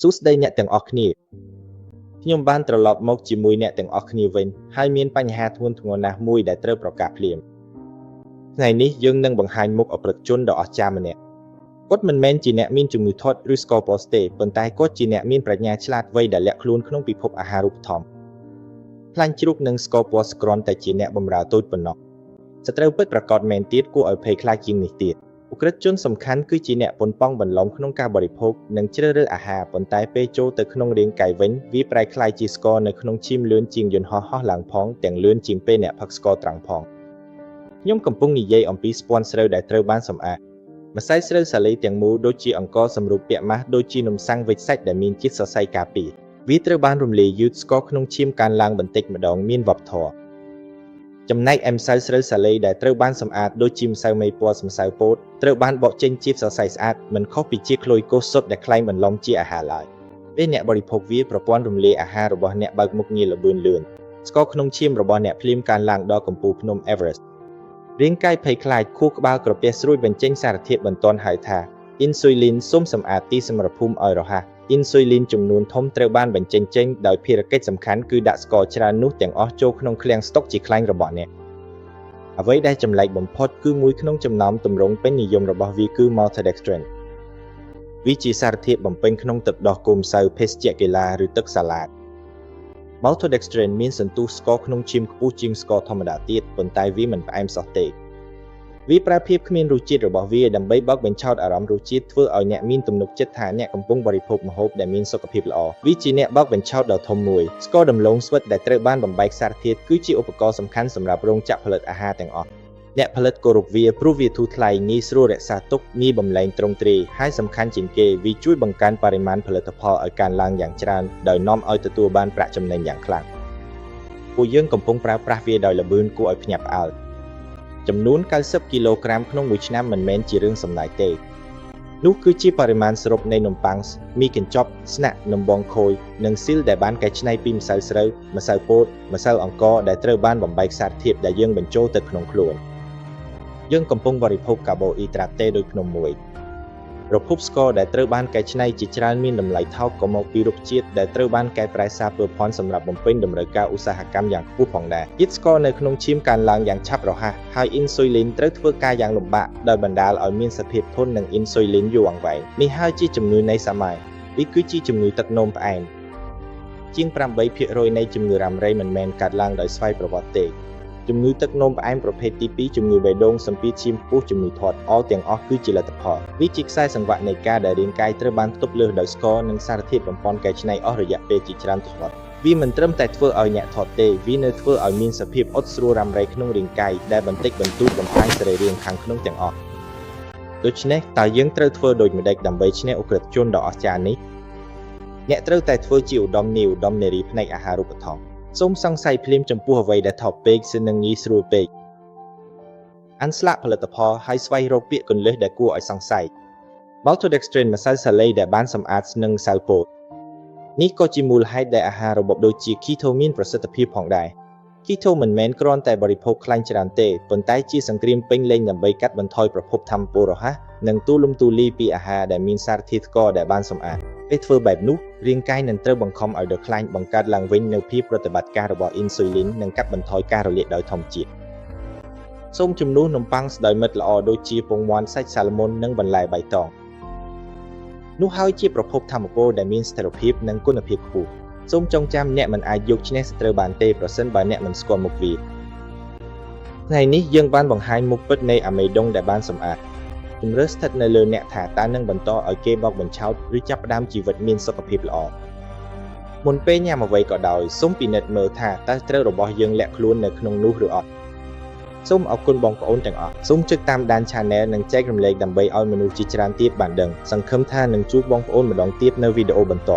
សួស្តីអ្នកទាំងអស់គ្នាខ្ញុំបានត្រឡប់មកជាមួយអ្នកទាំងអស់គ្នាវិញហើយមានបញ្ហាធ្ងន់ធ្ងរណាស់មួយដែលត្រូវប្រកាសភ្លាមថ្ងៃនេះយើងនឹងបង្ហាញមុខអប្រិតជនដ៏អស្ចារ្យម្នាក់គាត់មិនមែនជាអ្នកមានជំងឺធាត់ឬស្ករពណ៌ទេប៉ុន្តែគាត់ជាអ្នកមានប្រាជ្ញាឆ្លាតវៃដែលលាក់ខ្លួនក្នុងពិភពអាហារូបត្ថម្ភផ្លាញ់ជ្រូកនិងស្ករពណ៌ស្គ្រាន់តែជាអ្នកបម្រើតូចប៉ុណ្ណោះសត្រូវពិតប្រាកដមែនទៀតគួរឲ្យភ័យខ្លាចជាងនេះទៀតឧក្រិដ្ឋជនសំខាន់គឺជាអ្នកប៉ុនប៉ងបន្លំក្នុងការបរិភោគនិងជ្រើសរើសអាហារប៉ុន្តែពេលចូលទៅក្នុងរាងកាយវិញវាប្រែក្លាយជាស្ករនៅក្នុងឈាមលឿនជាងយន្តហោះហោះឡើងផងទាំងលឿនជាងពេលអ្នកផឹកស្ករត្រាំងផងខ្ញុំកំពុងនិយាយអំពីស្ពាន់ស្រូវដែលត្រូវបានសម្អាតម្សៅស្រូវសាលីទាំងមូលដូចជាអង្ករសម្រូបពាក់ម៉ាស់ដូចជានំសាំងវេចសាច់ដែលមានជាតិសរសៃការពារវាត្រូវបានរំលាយយឺតស្ករក្នុងឈាមកើនឡើងបន្តិចម្ដងមានវប្បធម៌ចំណែកឯម្សៅស្រូវសាលីដែលត្រូវបានសម្អាតដូចជាម្សៅមេពណ៌ម្សៅពោតត្រូវបានបកចេញជាសរសៃស្អាតមិនខុសពីជាក្លួយកោសសុទ្ធដែលក្លែងបន្លំជាអាហារឡើយពេលអ្នកបរិភោគវាប្រព័ន្ធរំលាយអាហាររបស់អ្នកបើកមុខងារល្បឿនលឿនស្ករក្នុងឈាមរបស់អ្នកភ្លាមកើនឡើងដល់កម្ពស់ភ្នំ Everest រាងកាយភ័យខ្លាចខួរក្បាលក្រពះស្រួយបញ្ចេញសារធាតុបន្ទាន់ហៅថា Insulin សូមសម្អាតទីសមរភូមិឲ្យរហ័ស Insulin ចំនួនធំត្រូវបានបញ្ចេញចេញដោយភារកិច្ចសំខាន់គឺដាក់ស្ករច្រើននោះទាំងអស់ចូលក្នុងឃ្លាំងស្តុកជាខ្លាញ់របស់អ្នកអ្វីដែលចម្លែកបំផុតគឺមួយក្នុងចំណោមទម្រង់ពេញនិយមរបស់វាគឺ maltodextrin វាជាសារធាតុបំពេញក្នុងទឹកដោះគោម្សៅភេសជ្ជៈកីឡាឬទឹកសាឡាត maltodextrin មានសន្ទុះស្ករក្នុងឈាមខ្ពស់ជាងស្ករធម្មតាទៀតប៉ុន្តែវាមិនផ្អែមសោះទេវាប្រែភាពគ្មានរសជាតិរបស់វាដើម្បីបោកបញ្ឆោតអារម្មណ៍រសជាតិធ្វើឲ្យអ្នកមានទំនុកចិត្តថាអ្នកកំពុងបរិភោគម្ហូបដែលមានសុខភាពល្អវាជាអ្នកបោកបញ្ឆោតដ៏ធំមួយស្ករដំឡូងស្វិតដែលត្រូវបានបំបែកសារធាតុគឺជាឧបករណ៍សំខាន់សម្រាប់រោងចក្រផលិតអាហារទាំងអស់អ្នកផលិតគោរពវាព្រោះវាធូរថ្លៃងាយស្រួលរក្សាទុកងាយបំលែងទ្រង់ទ្រាយហើយសំខាន់ជាងគេវាជួយបង្កើនបរិមាណផលិតផលឲ្យកើនឡើងយ៉ាងច្រើនដោយនាំឲ្យទទួលបានប្រាក់ចំណេញយ៉ាងខ្លាំងពួកយើងកំពុងប្រើប្រាស់វាដោយល្បឿនគួរឲ្យភ្ញាក់ផ្អើលចំនួន90គីឡូក្រាមក្នុងមួយឆ្នាំមិនមែនជារឿងសំណាយទេនោះគឺជាបរិមាណសរុបនៃនំប៉័ងមីកញ្ចប់ស្នាក់នំបងខូយនិងស៊ីលដែលបានកែច្នៃពីម្សៅស្រូវម្សៅពោតម្សៅអង្ករដែលត្រូវបានបំបែកសារធាតុដែលយើងបញ្ចូលទៅក្នុងខ្លួនយើងកំពុងបរិភោគកាបូអ៊ីដ្រាតទេដោយភ្នំមួយប្រភពស្ករដែលត្រូវបានកែច្នៃជាច្រើនមានតម្លៃថោកក៏មកពីរុក្ខជាតិដែលត្រូវបានកែប្រែសារពើភ័ណ្ឌសម្រាប់បំពេញតម្រូវការឧស្សាហកម្មយ៉ាងខ្ពស់ផងដែរជាតិស្ករនៅក្នុងឈាមកើនឡើងយ៉ាងឆាប់រហ័សហើយអ៊ីនស៊ុយលីនត្រូវធ្វើការយ៉ាងលំបាកដោយបណ្ដាលឲ្យមានសភាពធន់នឹងអ៊ីនស៊ុយលីនយូរអង្វែងនេះហើយជាជំងឺនៃសម័យវាគឺជាជំងឺទឹកនោមផ្អែមជាង 8% នៃជំងឺរ៉ាំរ៉ៃមិនមែនកើតឡើងដោយស្វ័យប្រវត្តិទេជំងឺទឹកនោមផ្អែមប្រភេទទី2ជំងឺបេះដូងសម្ពាធឈាមខ្ពស់ជំងឺធាត់អល់ទាំងអស់គឺជាលទ្ធផលវាជាខ្សែសង្វាក់នៃការដែលរាងកាយត្រូវបានផ្ទុកលើសដោយស្ករនិងសារធាតុបំប៉នកែច្នៃអស់រយៈពេលជាច្រើនទសវត្សរ៍វាមិនត្រឹមតែធ្វើឲ្យអ្នកធាត់ទេវានៅធ្វើឲ្យមានសភាពអត់ស្រួលរ៉ាំរ៉ៃក្នុងរាងកាយដែលបន្តិចបន្តួចបំផ្លាញសរីរាង្គខាងក្នុងទាំងអស់ដូច្នេះតើយើងត្រូវធ្វើដូចម្តេចដើម្បីឈ្នះឧក្រិដ្ឋជនដ៏អស្ចារ្យនេះអ្នកត្រូវតែធ្វើជាឧត្តមនារីផ្នែកអាហារូបត្ថម្ភសូមសង្ស័យភ្លាមចំពោះអ្វីដែលថោកពេកឬនឹងងាយស្រួលពេកអានស្លាកផលិតផលហើយស្វែងរកពាក្យគន្លឹះដែលគួរឲ្យសង្ស័យ maltodextrin ម្សៅសាលីដែលបានសម្អាតនិងម្សៅពោតនេះក៏ជាមូលហេតុដែលអាហាររបបដូចជា keto មានប្រសិទ្ធភាពផងដែរ keto មិនមែនគ្រាន់តែបរិភោគខ្លាញ់ច្រើនទេប៉ុន្តែជាសង្គ្រាមពេញលេញដើម្បីកាត់បន្ថយប្រភពថាមពលរហ័សនិងទូលំទូលាយពីអាហារដែលមានសារធាតុស្ករដែលបានសម្អាតពេលធ្វើបែបនោះរាងកាយនឹងត្រូវបង្ខំឲ្យដុសខ្លាញ់បង្កើតឡើងវិញនូវភាពប្រតិបត្តិការរបស់អ៊ីនស៊ុយលីននិងកាត់បន្ថយការរលាកដោយធម្មជាតិសូមជំនួសនំប៉័ងស្ដោយមិត្តល្អដូចជាពងមាន់សាច់សាឡម៉ុននិងបន្លែបៃតងនោះហើយជាប្រភពថាមពលដែលមានស្ថិរភាពនិងគុណភាពខ្ពស់សូមចងចាំអ្នកមិនអាចយកឈ្នះសត្រូវបានទេប្រសិនបើអ្នកមិនស្គាល់មុខវាថ្ងៃនេះយើងបានបង្ហាញមុខពិតនៃអាមេដុងដែលបានសម្អាតជំរឿស្ថិតនៅលើអ្នកថាតើនឹងបន្តឲ្យគេបោកបញ្ឆោតឬចាប់ផ្ដើមជីវិតមានសុខភាពល្អមុនពេលញ៉ាំអ្វីក៏ដោយសូមពិនិត្យមើលថាតើត្រូវរបស់យើងលាក់ខ្លួននៅក្នុងនោះឬអត់សូមអរគុណបងប្អូនទាំងអស់សូមចុចតាមដាន Channel និងចែករំលែកដើម្បីឲ្យមនុស្សជាច្រើនទៀតបានដឹងសង្ឃឹមថានឹងជួបបងប្អូនម្ដងទៀតនៅវីដេអូបន្ទាប់